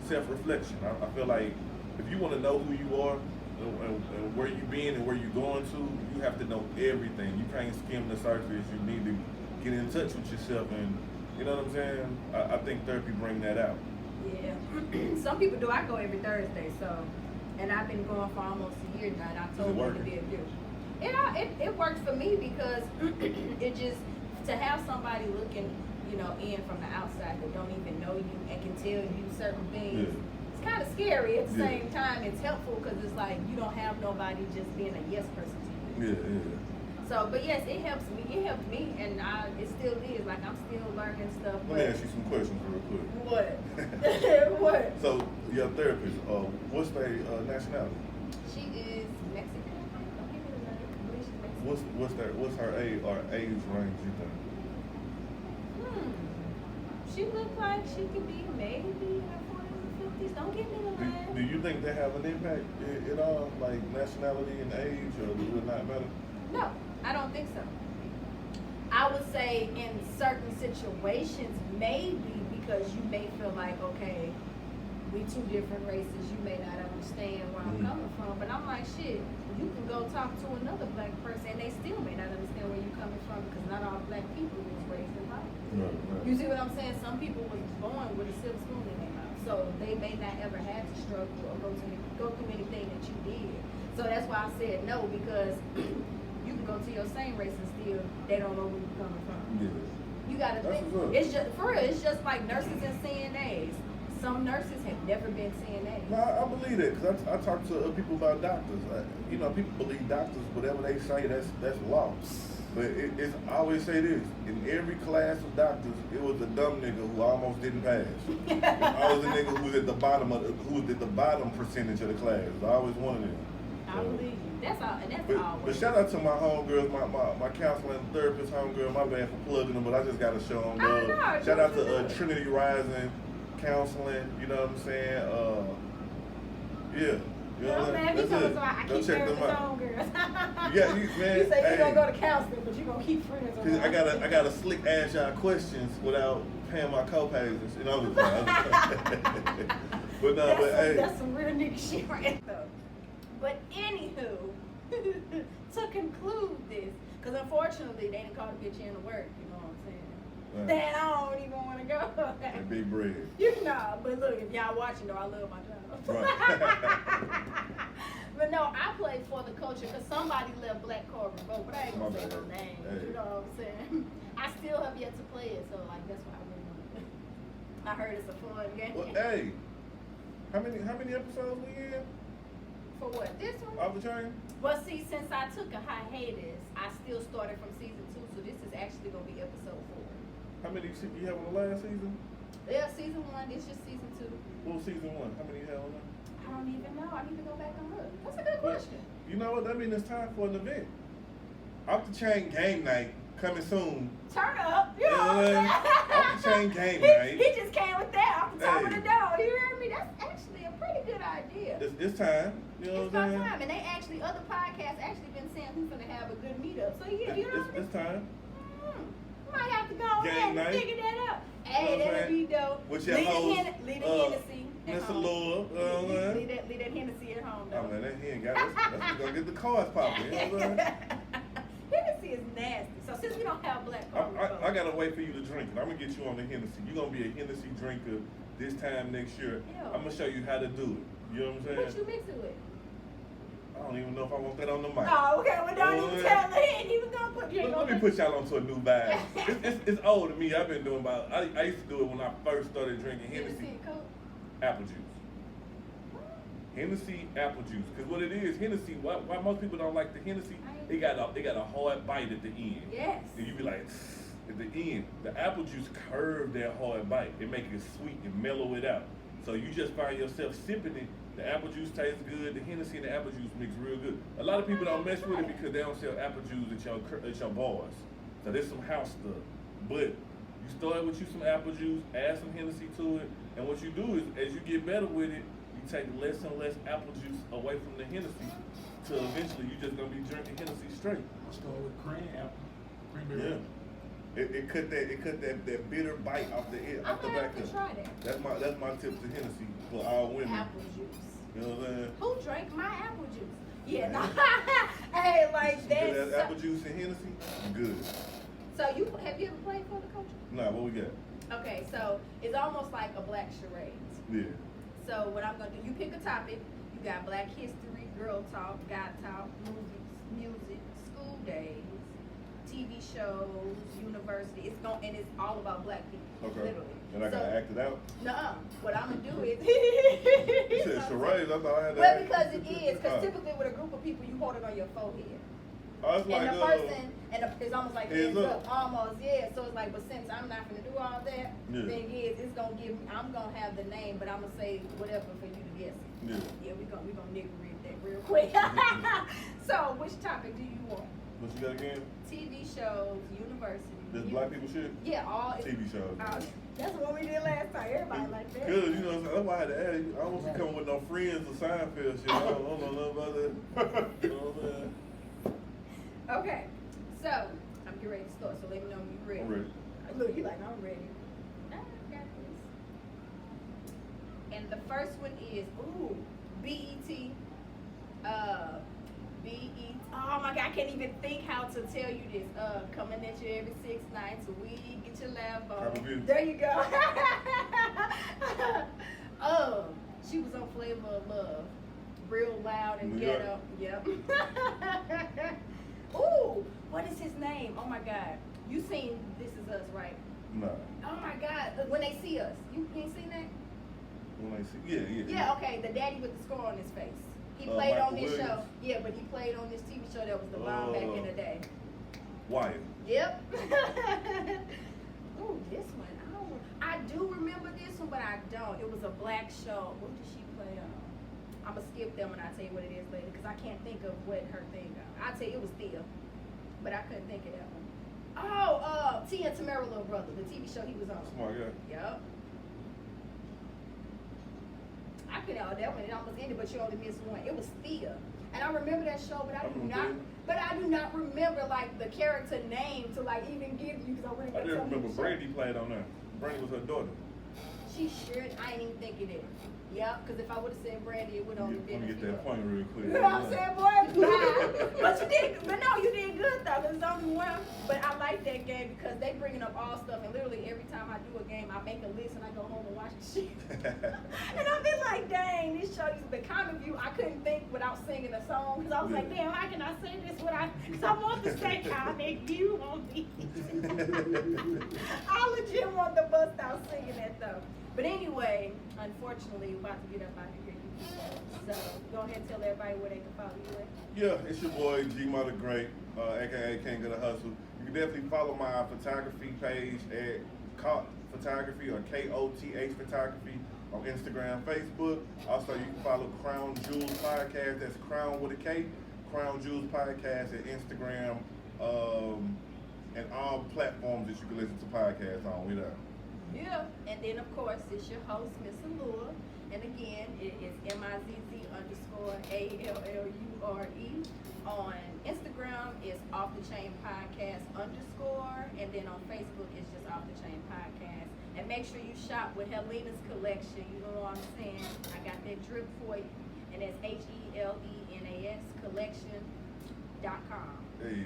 Speaker 3: self-reflection. I feel like if you want to know who you are, and where you been and where you going to, you have to know everything. You can't skim the surface. You need to get in touch with yourself, and you know what I'm saying? I think therapy bring that out.
Speaker 2: Yeah. Some people do. I go every Thursday, and I've been going for almost a year now, and I told them to be a gift. It works for me because it just, to have somebody looking, in from the outside that don't even know you and can tell you certain things. Yeah. It's kind of scary. At the same time, it's helpful because it's like you don't have nobody just being a yes person to you.
Speaker 3: Yeah.
Speaker 2: So, but yes, it helps me. It helped me, and it still is. Like, I'm still learning stuff.
Speaker 3: Let me ask you some questions real quick.
Speaker 2: What? What?
Speaker 3: So, your therapist, what's their nationality?
Speaker 2: She is Mexican. Don't give me the name. I believe she's Mexican.
Speaker 3: What's her age range, you think?
Speaker 2: She looks like she could be maybe in her 40s or 50s. Don't give me the name.
Speaker 3: Do you think they have an impact at all, like nationality and age, or does it not matter?
Speaker 2: No, I don't think so. I would say in certain situations, maybe, because you may feel like, okay, we two different races, you may not understand where I'm coming from. But I'm like, shit, you can go talk to another black person and they still may not understand where you're coming from, because not all black people was raised in poverty.
Speaker 3: Right.
Speaker 2: You see what I'm saying? Some people was born with a silver spoon in their mouth, so they may not ever have to struggle or go through anything that you did. So that's why I said no, because you can go to your same race and still they don't know where you're coming from.
Speaker 3: Yeah.
Speaker 2: You gotta think. It's just for real. It's just like nurses and CNAs. Some nurses have never been CNAs.
Speaker 3: No, I believe that, because I talk to people about doctors. People believe doctors, whatever they say, that's law. But I always say this: in every class of doctors, it was a dumb nigga who almost didn't pass. I was a nigga who was at the bottom percentage of the class. I always one of them.
Speaker 2: I believe you. That's all. And that's always.
Speaker 3: But shout out to my homegirls, my counselor and therapist homegirl. My bad for plugging them, but I just gotta show them love. Shout out to Trinity Rising Counseling. You know what I'm saying? Yeah. You know what I'm saying?
Speaker 2: I keep
Speaker 3: check them out.
Speaker 2: Homegirls.
Speaker 3: Yeah, man.
Speaker 2: You say you're gonna go to counseling, but you're gonna keep friends.
Speaker 3: I gotta slick ask y'all questions without paying my co-pays. You know what I'm saying? But no,
Speaker 2: that's some real nigga shit right there. But anywho, to conclude this, because unfortunately they didn't call the bitch in to work. You know what I'm saying?
Speaker 3: Right.
Speaker 2: Then I don't even want to go.
Speaker 3: And big bread.
Speaker 2: But look, if y'all watching though, I love my job.
Speaker 3: Right.
Speaker 2: But no, I play for the culture because somebody left Black Card Revolt, but I ain't gonna say no name.
Speaker 3: Hey.
Speaker 2: You know what I'm saying? I still have yet to play it, so like that's why I really want to. I heard it's a fun game.
Speaker 3: Well, hey, how many episodes we in?
Speaker 2: For what? This one?
Speaker 3: Off the Chain?
Speaker 2: Well, see, since I took a hiatus, I still started from season 2, so this is actually gonna be episode 4.
Speaker 3: How many you have on the last season?
Speaker 2: Yeah, season 1. It's just season 2.
Speaker 3: What was season 1? How many you have on there?
Speaker 2: I don't even know. I need to go back and look. That's a good question.
Speaker 3: You know what? That means it's time for an event. Off the Chain game night coming soon.
Speaker 2: Turn up. You know what I'm saying?
Speaker 3: Off the Chain game night.
Speaker 2: He just came with that off the top of the dome. You heard me? That's actually a pretty good idea.
Speaker 3: It's time. You know
Speaker 2: it's
Speaker 3: what I'm saying?
Speaker 2: about time. And they actually, other podcasts actually been saying who's going to have a good meetup. So yeah, you know what I mean?
Speaker 3: It's time.
Speaker 2: Might have to go ahead and figure that out. Hey, that'll be dope.
Speaker 3: With your host,
Speaker 2: leave the Hennessy.
Speaker 3: Mr. Lord,
Speaker 2: leave that Hennessy at home, though.
Speaker 3: Oh man, that he ain't got it. Let's go get the cars popping. You know what I'm saying?
Speaker 2: Hennessy is nasty. So since we don't have Black Card,
Speaker 3: I gotta wait for you to drink it. I'm gonna get you on the Hennessy. You're gonna be a Hennessy drinker this time next year.
Speaker 2: Ew.
Speaker 3: I'm gonna show you how to do it. You know what I'm saying?
Speaker 2: What you mix it with?
Speaker 3: I don't even know if I want that on the mic.
Speaker 2: Oh, okay. Well, don't even tell me. He ain't even gonna put you.
Speaker 3: Let me put y'all onto a new vibe. It's old to me. I've been doing about. I used to do it when I first started drinking Hennessy. Apple juice. Hennessy apple juice. Because what it is, Hennessy. Why most people don't like the Hennessy? They got a hard bite at the end.
Speaker 2: Yes.
Speaker 3: And you be like, at the end, the apple juice curve that hard bite. It make it sweet and mellow it out. So you just find yourself sipping it. The apple juice tastes good. The Hennessy and the apple juice mix real good. A lot of people don't mess with it because they don't sell apple juice at your bars. So there's some house stuff. But you start with you some apple juice, add some Hennessy to it, and what you do is, as you get better with it, you take less and less apple juice away from the Hennessy, till eventually you just gonna be drinking Hennessy straight.
Speaker 5: Start with cranberry.
Speaker 3: Yeah. It cut that bitter bite off the end, off the back
Speaker 2: have to try that.
Speaker 3: That's my tip to Hennessy for all women.
Speaker 2: Apple juice.
Speaker 3: You know what I'm saying?
Speaker 2: Who drank my apple juice? Yeah, no. Hey, like
Speaker 3: Good
Speaker 2: that's.
Speaker 3: ass apple juice and Hennessy? Good.
Speaker 2: So you have you ever played for the coach?
Speaker 3: Nah, what we got?
Speaker 2: Okay, so it's almost like a black charades.
Speaker 3: Yeah.
Speaker 2: So what I'm gonna do, you pick a topic. You got Black History, Girl Talk, God Talk, movies, music, school days, TV shows, university. And it's all about black people.
Speaker 3: Okay.
Speaker 2: Literally.
Speaker 3: And I gotta act it out?
Speaker 2: Nuh-uh. What I'm gonna do is
Speaker 3: You said charades, I thought I had to
Speaker 2: well,
Speaker 3: act
Speaker 2: because it is, because
Speaker 3: Oh.
Speaker 2: typically with a group of people you hold it on your forehead.
Speaker 3: Oh, it's like,
Speaker 2: And the person, it's almost like
Speaker 3: heads
Speaker 2: heads
Speaker 3: up.
Speaker 2: up, almost, yeah. So it's like, but since I'm not gonna do all that,
Speaker 3: Yeah.
Speaker 2: thing is, it's gonna give. I'm gonna have the name, but I'm gonna say whatever for you to guess.
Speaker 3: Yeah.
Speaker 2: Yeah, we gonna nigga read that real quick. So, which topic do you want?
Speaker 3: What you got again?
Speaker 2: TV shows, university.
Speaker 3: This black people shit?
Speaker 2: Yeah, all
Speaker 3: TV shows.
Speaker 2: That's what we did last time. Everybody like that.
Speaker 3: Good, you know, that's why I had to ask. I don't want you coming with no friends or Seinfeld shit. I don't know nothing about that. You know what I'm saying?
Speaker 2: Okay, so I'm getting ready to start. So let me know when you're ready.
Speaker 3: I'm ready.
Speaker 2: Look, you like I'm ready. I got this. And the first one is BET. BET. Oh my God, I can't even think how to tell you this. Coming at you every 6 nights a week. Get your laugh on. There you go. She was on Flavor of Love. Real loud and
Speaker 3: New York.
Speaker 2: ghetto. Yep. Ooh, what is his name? Oh my God. You seen This Is Us, right?
Speaker 3: Nah.
Speaker 2: Oh my God. When They See Us. You ain't seen that?
Speaker 3: When I see, yeah.
Speaker 2: Yeah, okay. The daddy with the scar on his face. He
Speaker 3: Oh,
Speaker 2: played
Speaker 3: Michael
Speaker 2: on this
Speaker 3: Williams.
Speaker 2: show. Yeah, but he played on this TV show that was the bomb back in the day.
Speaker 3: Wyatt.
Speaker 2: Yep. Ooh, this one. I do remember this one, but I don't. It was a black show. What did she play on? I'm going to skip them and I'll tell you what it is later because I can't think of what her thing was. I'll tell you it was Thea, but I couldn't think of that one. Oh, T and Tamara Little Brother, the TV show he was on.
Speaker 3: Smart guy.
Speaker 2: Yep. I could know that one. It almost ended, but you only missed one. It was Thea, and I remember that show, but I do not remember like the character name to like even give you because I really.
Speaker 3: I didn't remember Brandy played on there. Brandy was her daughter.
Speaker 2: She sure. I ain't even thinking it. Yep, because if I would have said Brandy, it would only
Speaker 3: Let
Speaker 2: been.
Speaker 3: me get that point real quick.
Speaker 2: You know what I'm saying, boy? Bye. But you did, but no, you did good though. There's only one. But I like that game because they bringing up all stuff, and literally every time I do a game, I make a list and I go home and watch the shit. And I've been like, dang, this show is the comic view. I couldn't think without singing a song because I was like, damn, how can I say this without? Because I want to say comic view on me. I legit want to bust out singing that though. But anyway, unfortunately, we're about to get up out of here. So go ahead and tell everybody where they can follow you at.
Speaker 3: Yeah, it's your boy G Mother Great, aka King of the Hustle. You can definitely follow my photography page at Koth Photography or KOTH Photography on Instagram, Facebook. Also, you can follow Krown Jewels Podcast. That's Krown with a K. Krown Jewels Podcast at Instagram and all platforms that you can listen to podcasts on. We there.
Speaker 2: Yeah, and then of course it's your host, Miss Allure, and again it is MIZZ_ALLURE. On Instagram it's offdachainpodcast_, and then on Facebook it's just Off the Chain Podcast. And make sure you shop with Helena's collection. You know what I'm saying? I got that drip for you, and that's HELENAS collection.com.
Speaker 3: Hey,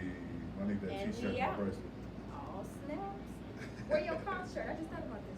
Speaker 3: I need that
Speaker 2: And
Speaker 3: t-shirt
Speaker 2: we
Speaker 3: for my
Speaker 2: out.
Speaker 3: bracelet.
Speaker 2: Oh snaps! Wear your concert. I just thought about this.